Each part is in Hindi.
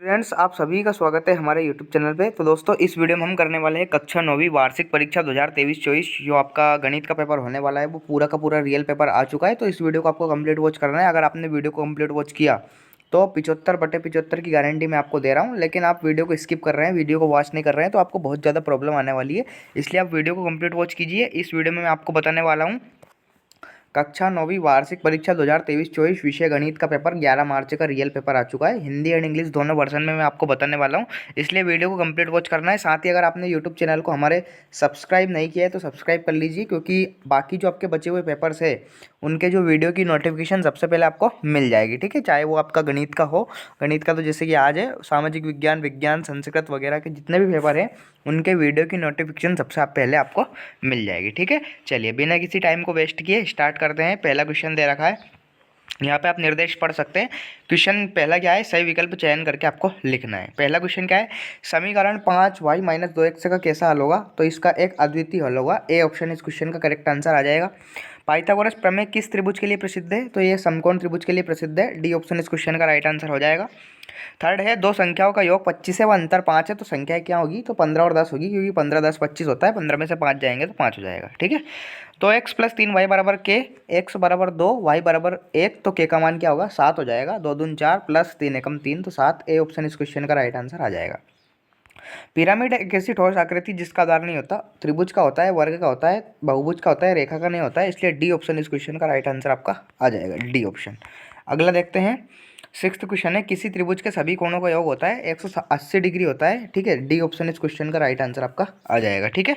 फ्रेंड्स, आप सभी का स्वागत है हमारे यूट्यूब चैनल पे। तो दोस्तों, इस वीडियो में हम करने वाले हैं कक्षा 9वीं वार्षिक परीक्षा 2023-24 जो आपका गणित का पेपर होने वाला है। वो पूरा का पूरा रियल पेपर आ चुका है। तो इस वीडियो को आपको कंप्लीट वॉच करना है। अगर आपने वीडियो को कंप्लीट वॉच किया तो 75/75 की गारंटी मैं आपको दे रहा हूँ। लेकिन आप वीडियो को स्किप कर रहे हैं, वीडियो को वॉच नहीं कर रहे हैं, तो आपको बहुत ज़्यादा प्रॉब्लम आने वाली है। इसलिए आप वीडियो को कंप्लीट वॉच कीजिए। इस वीडियो में मैं आपको बताने वाला हूँ कक्षा 9वीं वार्षिक परीक्षा 2023-24 विषय गणित का पेपर 11 मार्च का रियल पेपर आ चुका है। हिंदी एंड इंग्लिश दोनों वर्जन में मैं आपको बताने वाला हूं, इसलिए वीडियो को कंप्लीट वॉच करना है। साथ ही अगर आपने यूट्यूब चैनल को हमारे सब्सक्राइब नहीं किया है तो सब्सक्राइब कर लीजिए, क्योंकि बाकी जो आपके बचे हुए पेपर्स है उनके जो वीडियो की नोटिफिकेशन सबसे पहले आपको मिल जाएगी। ठीक है, चाहे वो आपका गणित का हो, गणित का तो जैसे कि आज है, सामाजिक विज्ञान, विज्ञान, संस्कृत वगैरह के जितने भी पेपर हैं उनके वीडियो की नोटिफिकेशन सबसे पहले आपको मिल जाएगी। ठीक है, चलिए बिना किसी टाइम को वेस्ट किए स्टार्ट करते हैं। पहला क्वेश्चन दे रखा है, यहाँ पे आप निर्देश पढ़ सकते हैं। क्वेश्चन पहला क्या है, सही विकल्प चयन करके आपको लिखना है। पहला क्वेश्चन क्या है, समीकरण 5y-2x का कैसा हल होगा? तो इसका एक अद्वितीय हल होगा। ए ऑप्शन इस क्वेश्चन का करेक्ट आंसर आ जाएगा। पाइथागोरस प्रमेय किस त्रिभुज के लिए प्रसिद्ध है? तो ये समकोण त्रिभुज के लिए प्रसिद्ध है। डी ऑप्शन इस क्वेश्चन का राइट आंसर हो जाएगा। थर्ड है, दो संख्याओं का योग 25 है व अंतर 5 है, तो संख्या क्या होगी? तो 15 और 10 होगी, क्योंकि 15 10 25 होता है। 15 में से 5 जाएंगे तो 5 हो जाएगा। ठीक है, तो x + 3y बराबर k, x बराबर 2, y बराबर 1, तो k का मान क्या होगा? 7 हो जाएगा। 2 दूनी 4 प्लस 3 एकम 3, तो 7। ए ऑप्शन इस क्वेश्चन का राइट आंसर आ जाएगा। पिरामिड एक ऐसी ठोस आकृति जिसका आधार नहीं होता, त्रिभुज का होता है, वर्ग का होता है, बहुभुज का होता है, रेखा का नहीं होता है, इसलिए डी ऑप्शन इस क्वेश्चन का राइट आंसर आपका आ जाएगा, डी ऑप्शन। अगला देखते हैं, सिक्स्थ क्वेश्चन है, किसी त्रिभुज के सभी कोणों का योग होता है 180 डिग्री होता है। ठीक है, डी ऑप्शन इस क्वेश्चन का राइट आंसर आपका आ जाएगा। ठीक है,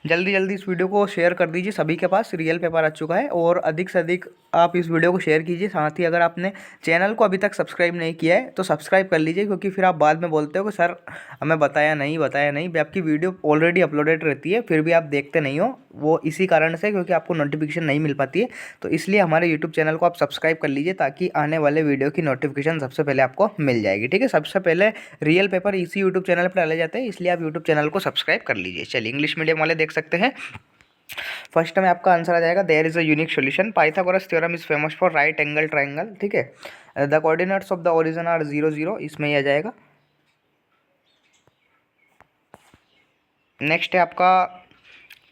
जल्दी जल्दी इस वीडियो को शेयर कर दीजिए, सभी के पास रियल पेपर आ चुका है, और अधिक से अधिक आप इस वीडियो को शेयर कीजिए। साथ ही अगर आपने चैनल को अभी तक सब्सक्राइब नहीं किया है तो सब्सक्राइब कर लीजिए, क्योंकि फिर आप बाद में बोलते हो कि सर हमें बताया नहीं बताया नहीं। आपकी वीडियो ऑलरेडी अपलोडेड रहती है, फिर भी आप देखते नहीं हो, वो इसी कारण से क्योंकि आपको नोटिफिकेशन नहीं मिल पाती है। तो इसलिए हमारे यूट्यूब चैनल को आप सब्सक्राइब कर लीजिए, ताकि आने वाले वीडियो की नोटिफिकेशन सबसे पहले आपको मिल जाएगी। ठीक है, सबसे पहले रियल पेपर इसी यूट्यूब चैनल पर डाले जाते हैं, इसलिए आप यूट्यूब चैनल को सब्सक्राइब कर लीजिए। चलिए, इंग्लिश मीडियम वाले देख सकते हैं। फर्स्ट में आपका आंसर आ जाएगा, there is a unique solution. Pythagoras theorem is famous for right angle triangle. ठीक है, the coordinates of the origin are 0 0, इसमें ही आ जाएगा। नेक्स्ट है आपका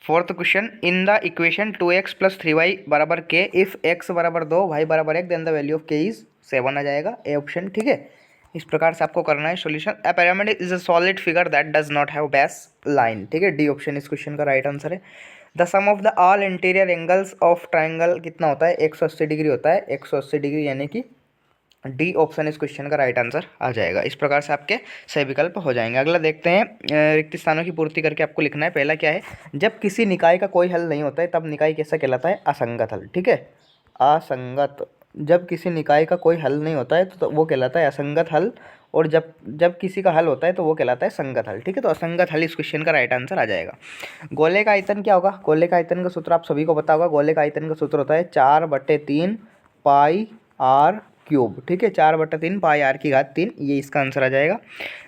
fourth question, in the equation 2x + 3y बराबर k, इफ x बराबर 2, y बराबर 1, then the value of k is 7 आ जाएगा, ए ऑप्शन। ठीक है, इस प्रकार से आपको करना है solution. A pyramid is a solid figure that does not have base line. ठीक है, डी ऑप्शन इस क्वेश्चन का राइट आंसर है। The sum of the all interior angles of triangle कितना होता है? 180 डिग्री होता है। 180 डिग्री यानी कि डी ऑप्शन इस क्वेश्चन का राइट आंसर आ जाएगा। इस प्रकार से आपके सही विकल्प हो जाएंगे। अगला देखते हैं, रिक्त स्थानों की पूर्ति करके आपको लिखना है। पहला क्या है, जब किसी निकाय का कोई हल नहीं होता है तब निकाय कैसा कहलाता है? असंगत हल। ठीक है, असंगत, जब किसी निकाय का कोई हल नहीं होता है तो वो कहलाता है असंगत हल, और जब जब किसी का हल होता है तो वो कहलाता है संगत हल। ठीक है, तो असंगत हल इस क्वेश्चन का राइट आंसर आ जाएगा। गोले का आयतन क्या होगा? गोले का आयतन का सूत्र आप सभी को पता होगा। गोले का आयतन का सूत्र होता है 4/3 पाई आर क्यूब। ठीक है, 4/3 पाई आर की घात 3, ये इसका आंसर आ जाएगा।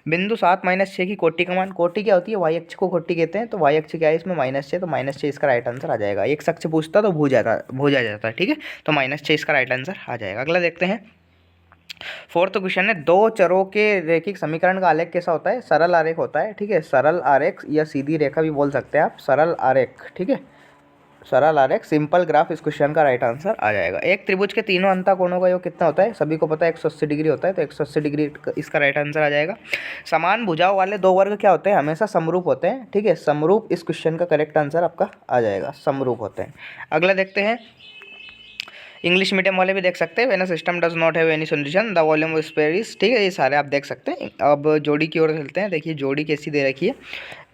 बिंदु 7 - 6 की कोटि का मान, कोटि क्या होती है? वाई अक्ष को कोटि कहते हैं, तो वाई अक्ष क्या है इसमें? -6, तो -6 इसका राइट आंसर आ जाएगा। एक अक्ष पूछता तो भूल जाता। ठीक है, तो -6 इसका राइट आंसर आ जाएगा। अगला देखते हैं, फोर्थ क्वेश्चन है, दो चरों के रैखिक समीकरण का आलेख कैसा होता है? सरल आरेख होता है। ठीक है, सरल आरेख या सीधी रेखा भी बोल सकते हैं आप, सरल आरेख। ठीक है, सरल आरेख, सिंपल ग्राफ इस क्वेश्चन का राइट आंसर आ जाएगा। एक त्रिभुज के तीनों अंतःकोणों का योग कितना होता है? सभी को पता है 180 डिग्री होता है, तो 180 डिग्री इसका राइट आंसर आ जाएगा। समान भुजाओं वाले दो वर्ग क्या होते हैं? हमेशा समरूप होते हैं। ठीक है, समरूप इस क्वेश्चन का करेक्ट आंसर आपका आ जाएगा, समरूप होते हैं। अगला देखते हैं, इंग्लिश मीडियम वाले भी देख सकते हैं, when a system does not have any solution the volume of spare is. ठीक है, ये सारे आप देख सकते हैं। अब जोड़ी की ओर चलते हैं। देखिए जोड़ी कैसी दे रखी है,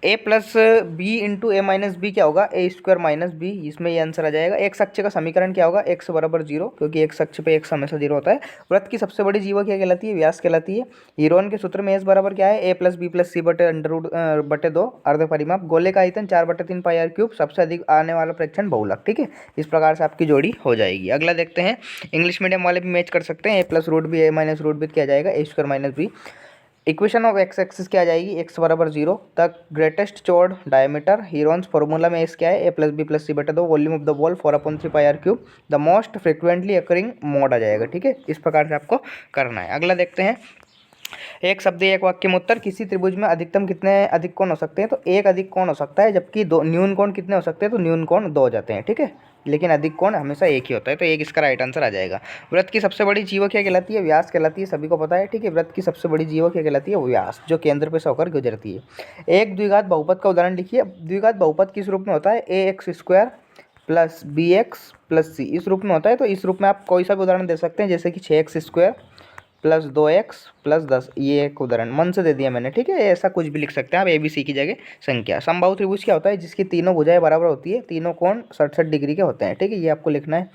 a + b × a - b क्या होगा? a² - b, इसमें ये आंसर आ जाएगा। एक अक्ष का समीकरण क्या होगा? x बराबर 0, क्योंकि एक अक्ष पे x हमेशा 0 होता है। वृत्त की सबसे बड़ी जीवा क्या कहलाती है? व्यास कहलाती है। हीरोन के सूत्र में s बराबर क्या है? a + b + c बटे 2 अर्ध परिमाप। गोले का आयतन 4/3 पाई आर क्यूब, सबसे अधिक आने वाला प्रेक्षण बहुलक। ठीक है, इस प्रकार से आपकी जोड़ी हो जाएगी। अगला देखते हैं, इंग्लिश मीडियम वाले भी मैच कर सकते हैं। a + √b a - √b क्या जाएगा? a² - b। Equation of X axis क्या आ जाएगी? x बराबर 0, द ग्रेटेस्ट चौड़ डायमीटर। हीरोन्स फॉर्मूला में एस क्या है? a + b + c बटे 2 volume of the ball 4/3 pi R cube, the most frequently occurring mode आ जाएगा। ठीक है, इस प्रकार से आपको करना है। अगला देखते हैं, एक शब्द एक वाक्य में उत्तर, किसी त्रिभुज में अधिकतम कितने अधिक कोण हो सकते हैं, तो एक अधिक कोण हो सकता है, जबकि दो न्यून कोण कितने हो सकते हैं, तो न्यून कोण 2 हो जाते हैं, ठीक है, लेकिन अधिक कोण हमेशा एक ही होता है, तो एक इसका राइट आंसर आ जाएगा। वृत्त की सबसे बड़ी जीवा क्या कहलाती है, व्यास कहलाती है, सभी को पता है, ठीक है। वृत्त की सबसे बड़ी जीवा क्या कहलाती है, व्यास, जो केंद्र पे से होकर गुजरती है। एक द्विघात बहुपद का उदाहरण लिखिए। द्विघात बहुपद किस रूप में होता है, ax² plus bx plus c, इस रूप में होता है। तो इस रूप में आप कोई सा भी उदाहरण दे सकते हैं, जैसे कि 6x² प्लस 2x प्लस 10, ये एक उदाहरण मन से दे दिया मैंने, ठीक है। ऐसा कुछ भी लिख सकते हैं आप, ABC की जगह संख्या। समबाहु त्रिभुज क्या होता है, जिसकी तीनों भुजाएं बराबर होती है, तीनों कोण 67 डिग्री के होते हैं, ठीक है, ये आपको लिखना है।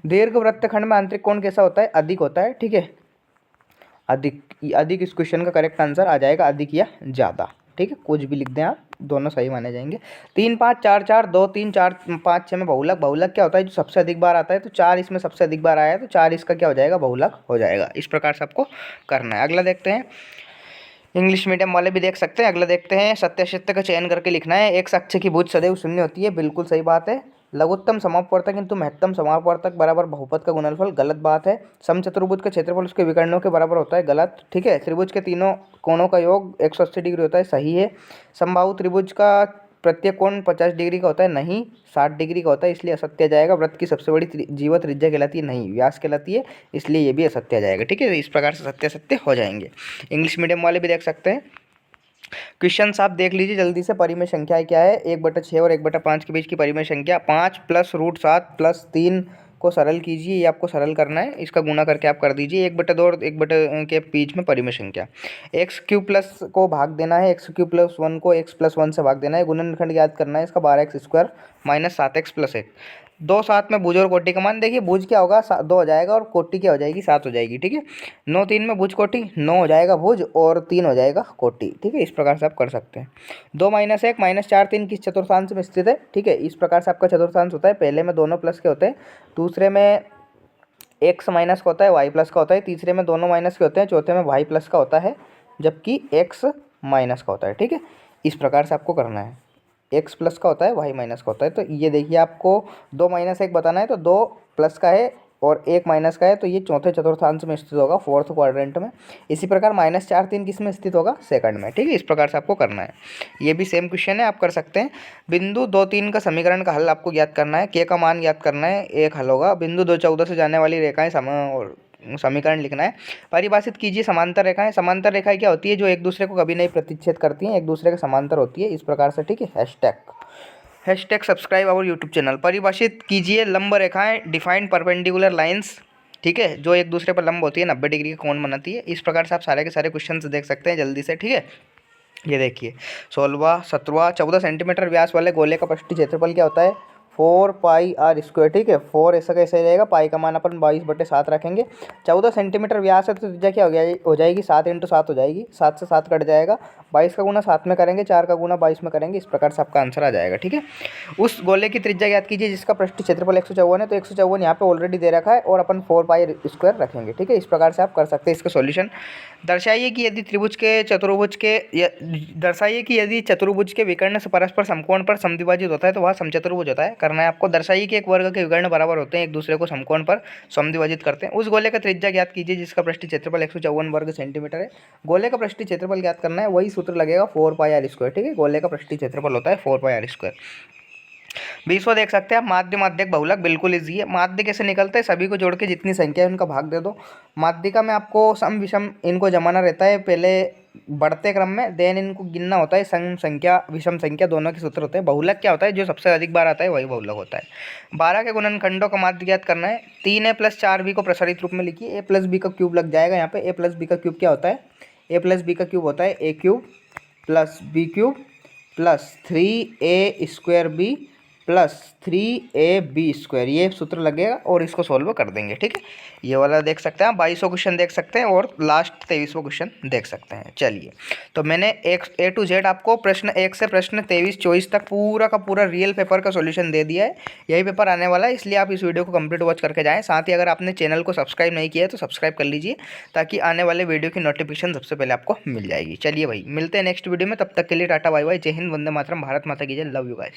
दीर्घ वृत्तखंड में आंतरिक कोण कैसा होता है, अधिक होता है, ठीक है, अधिक। अधिक इस क्वेश्चन का करेक्ट आंसर आ जाएगा, अधिक या ज़्यादा, ठीक है, कुछ भी लिख दें आप, दोनों सही माने जाएंगे। 3 5 4 4 2 3 4 5 6 में बहुलक। बहुलक क्या होता है, जो सबसे अधिक बार आता है, तो 4 इसमें सबसे अधिक बार आया है, तो 4 इसका क्या हो जाएगा, बहुलक हो जाएगा। इस प्रकार से आपको करना है। अगला देखते हैं, इंग्लिश मीडियम वाले भी देख सकते हैं। अगला देखते हैं, सत्याशिष्ट का चयन करके लिखना है। एक साक्ष्य की भुज सदैव शून्य होती है, बिल्कुल सही बात है। लघुत्तम समापवर्तक किंतु महत्तम समापवर्तक बराबर बहुपद का गुणनफल, गलत बात है। समचतुर्भुज का क्षेत्रफल उसके विकर्णों के बराबर होता है, गलत, ठीक है। त्रिभुज के तीनों कोणों का योग 180 डिग्री होता है, सही है। समबाहु त्रिभुज का प्रत्येक कोण 50 डिग्री का होता है, नहीं, 60 डिग्री का होता है, इसलिए असत्य आ जाएगा। वृत्त की सबसे बड़ी जीवा त्रिज्या कहलाती है, नहीं, व्यास कहलाती है, इसलिए ये भी असत्य आ जाएगा, ठीक है। इस प्रकार से सत्य सत्य हो जाएंगे। इंग्लिश मीडियम वाले भी देख सकते हैं। क्वेश्चन आप देख लीजिए जल्दी से। परिमेय संख्या क्या है, 1/6 और 1/5 के बीच की परिमेय संख्या। 5 प्लस √7 प्लस 3 को सरल कीजिए, ये आपको सरल करना है, इसका गुणा करके आप कर दीजिए। 1/2 और 1 के बीच में परिमेय संख्या। x³ प्लस को भाग देना है, x³ प्लस 1 को x+1 से भाग देना है। गुणनखंड याद करना है इसका, 12x² माइनस 7x प्लस 1। 2 7 में भुज और कोटि का मान देखिए, भुज क्या होगा 2 हो जाएगा और कोटि क्या हो जाएगी 7 हो जाएगी, ठीक है। 9 3 में भुज कोटि 9 हो जाएगा भुज और 3 हो जाएगा कोटि, ठीक है। इस प्रकार से आप कर सकते हैं। 2 - 1 -4 3 किस चतुर्थांश में स्थित है, ठीक है। इस प्रकार से आपका चतुर्थांश होता है। पहले में दोनों प्लस के होते हैं, दूसरे में x माइनस का होता है, y प्लस का होता है, तीसरे में दोनों माइनस के होते हैं, चौथे में y प्लस का होता है, जबकि x माइनस का होता है, ठीक है। इस प्रकार से आपको करना है। x प्लस का होता है, y माइनस का होता है। तो ये देखिए, आपको 2 - 1 बताना है, तो 2 प्लस का है और 1 माइनस का है, तो ये चौथे चतुर्थांश में स्थित होगा, फोर्थ क्वाड्रेंट में। इसी प्रकार -4 3 किस में स्थित होगा, सेकंड में, ठीक है। इस प्रकार से आपको करना है। ये भी सेम क्वेश्चन है, आप कर सकते हैं। बिंदु 2 3 का समीकरण का हल आपको ज्ञात करना है, k का मान ज्ञात करना है, एक हल होगा। बिंदु 2 14 से जाने वाली रेखाएं समीकरण लिखना है। परिभाषित कीजिए समांतर रेखाएं। समांतर रेखाएं क्या होती है, जो एक दूसरे को कभी नहीं प्रतिच्छेद करती हैं, एक दूसरे के समांतर होती है, इस प्रकार से, ठीक है। Hashtag subscribe our YouTube channel. परिभाषित कीजिए लंब रेखाएं, डिफाइंड परपेंडिकुलर लाइंस, ठीक है, जो एक दूसरे पर लंब होती है, 90 डिग्री का कोण बनाती है। इस प्रकार से आप सारे के सारे क्वेश्चन देख सकते हैं जल्दी से, ठीक है। ये देखिए 16वां 17वां 14 सेंटीमीटर व्यास वाले गोले का पृष्ठीय क्षेत्रफल क्या होता है, 4πr², ठीक है। 4 ऐसा कैसे रहेगा, पाई का मान अपन 22/7 रखेंगे। 14 सेंटीमीटर व्यास है, तो त्रिज्या क्या हो जाएगी 7 × 7 हो जाएगी, 7 से 7 कट जाएगा। 22 का गुना 7 में करेंगे, 4 का गुना 22 में करेंगे, इस प्रकार से आपका आंसर आ जाएगा, ठीक है। उस गोले की त्रिज्या ज्ञात कीजिए जिसका पृष्ठीय क्षेत्रफल 154 है, तो 154 यहाँ पे ऑलरेडी दे रखा है और अपन 4πr² रखेंगे, ठीक है। इस प्रकार से आप कर सकते हैं इसका सॉल्यूशन। दर्शाइए कि यदि चतुर्भुज के विकर्ण से परस्पर समकोण पर समद्विभाजित होता है, तो वह समचतुर्भुज होता है। करना है आपको, दर्शाइए कि एक वर्ग के विकर्ण बराबर होते हैं, एक दूसरे को समकोण पर समद्विभाजित करते हैं। उस गोले का त्रिज्या ज्ञात कीजिए जिसका पृष्ठीय क्षेत्रफल 154 वर्ग सेंटीमीटर है। गोले का पृष्ठीय क्षेत्रफल ज्ञात करना है, वही सूत्र लगेगा 4πr², ठीक है। गोले का पृष्ठीय क्षेत्रफल होता है 4πr²। 20वां देख सकते हैं आप, माध्य माध्यक बहुलक, बिल्कुल इजी है। माध्य कैसे निकलते हैं, सभी को जोड़ के जितनी संख्या है उनका भाग दे दो। माध्यिका में आपको सम विषम इनको जमाना रहता है, पहले बढ़ते क्रम में, देन इनको गिनना होता है। सम संख्या विषम संख्या दोनों के सूत्र होते हैं। बहुलक क्या होता है, जो सबसे अधिक बार आता है वही बहुलक होता है। 12 के गुणनखंडों का माध्य ज्ञात करना है। 3a + 4b को प्रसारित रूप में लिखिए, a + b का क्यूब लग जाएगा यहाँ पे। a + b का क्यूब क्या होता है, a + b का क्यूब होता है a³ + b³ + 3a²b + 3ab², ये सूत्र लगेगा और इसको सॉल्व कर देंगे, ठीक है। ये वाला देख सकते हैं आप, 22वां क्वेश्चन देख सकते हैं और लास्ट 23वां क्वेश्चन देख सकते हैं। चलिए, तो मैंने A to Z आपको प्रश्न 1 से प्रश्न 23-24 तक पूरा का पूरा रियल पेपर का सॉल्यूशन दे दिया है। यही पेपर आने वाला है, इसलिए आप इस वीडियो को कंप्लीट वॉच करके जाएँ। साथ ही अगर आपने चैनल को सब्सक्राइब नहीं किया है तो सब्सक्राइब कर लीजिए, ताकि आने वाले वीडियो की नोटिफिकेशन सबसे पहले आपको मिल जाएगी। चलिए भाई, मिलते हैं नेक्स्ट वीडियो में, तब तक के लिए टाटा बाय बाय, जय हिंद, वंदे मातरम, भारत माता की जय, लव यू गाइस।